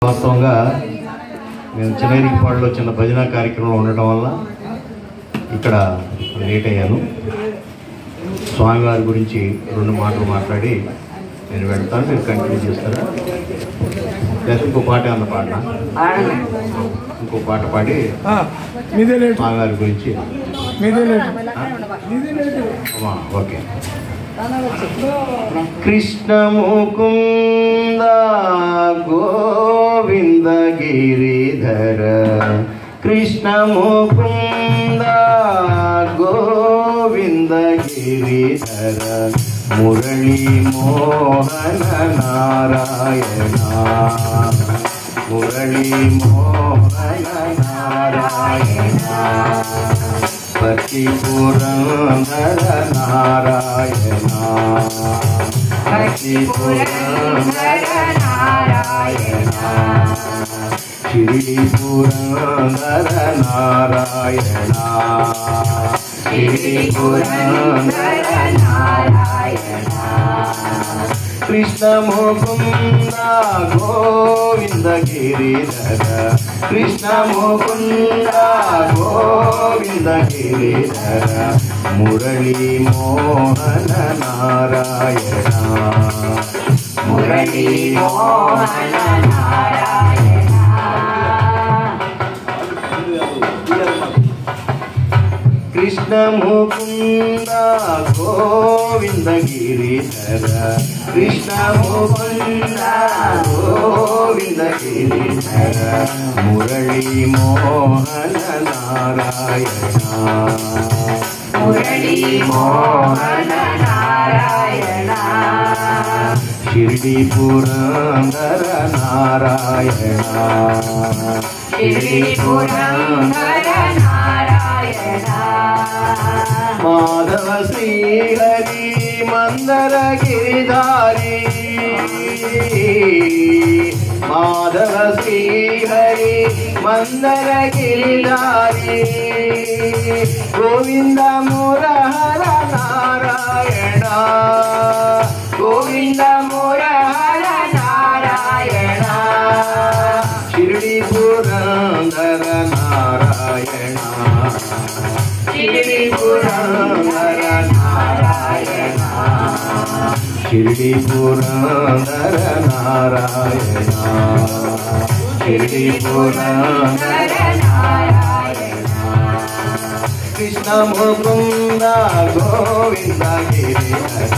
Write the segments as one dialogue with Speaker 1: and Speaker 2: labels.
Speaker 1: వాస్తవంగా నేను చిన్నగిరిపాడులో చిన్న భజన కార్యక్రమంలో ఉండటం వల్ల ఇక్కడ లేట్ అయ్యాను. స్వామివారి గురించి 2 మాటలు మాట్లాడి నేను వెళ్తాను. మీరు కంటిన్యూ చేస్తారా? లేదా ఇంకో పాట అన్న పాడినా ఇంకో పాట పాడి స్వామివారి గురించి ఓకే. కృష్ణ ముకుంద గోవింద గిరిధర, కృష్ణ ముకుంద గోవింద గిరిధర, మురళీ మోహన నారాయణ, మురళీ మోహన నారాయణ, పతి పురందర నారాయణ, పతి పురందర నారాయణ, షిరిడి పురందర నారాయణ, షిరిడి పురందర నారాయణ, కృష్ణ ముకుంద గోవింద గిరిధర, కృష్ణ ముకుంద గోవింద గిరిధర, మురళీ మోహన నారాయణ, మురళీ మోహన నారాయణ, కృష్ణ ముకుంద గోవింద గిరిధర, కృష్ణ ముకుంద గోవింద గిరిధర, మురళీ మోహన నారాయణ, మురళీ మోహన నారాయణ, షిరిడి పురందర నారాయణ, షిరిడి పురందర నారాయణ, మాధవ శ్రీహరి మందర గిరిధారి, మాధవ శ్రీహరి మందర గిరిధారి, గోవింద మురహర నారాయణ, గోవింద మురహర నారాయణ, షిరిడి పురందర నారాయణ, షిరిడి పురందర నారాయణ, షిరిడి పురందర నారాయణ, షిరిడి పురందర నారాయణ, కృష్ణ ముకుంద గోవింద గిరిధర,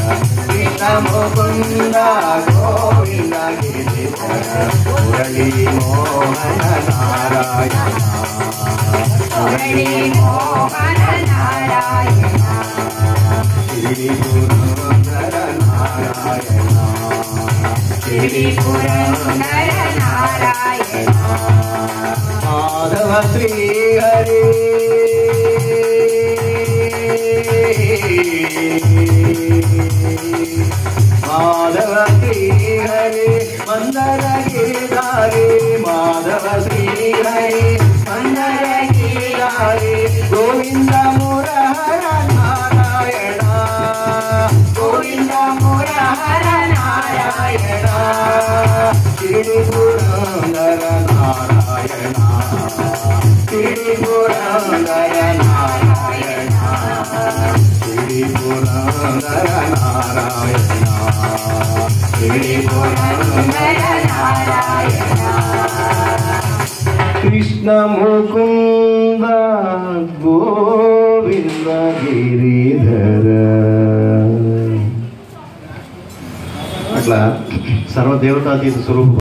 Speaker 1: కృష్ణ ముకుంద గోవింద గిరిధర, మురళీ మోహన నారాయణ, మురళీ మోహన నారాయణ, షిరిడి పురందర నారాయణ, షిరిడి పురందర నారాయణ, మాధవ శ్రీహరి మాధవ శ్రీహరి మందర గిరిధారి, మాధవ శ్రీహరి మందర గిరిధారి, గోవింద మురహర నారాయణ, గోవింద మురహర నారాయణ, షిరిడి పురందర నారాయణ, షిరిడి పురందర నారాయణ, షిరిడి పురందర నారాయణ, షిరిడి పురందర నారాయణ, కృష్ణ ముకుంద గోవింద గిరిధర. అట్లా సర్వదేవతాతీత స్వరూపం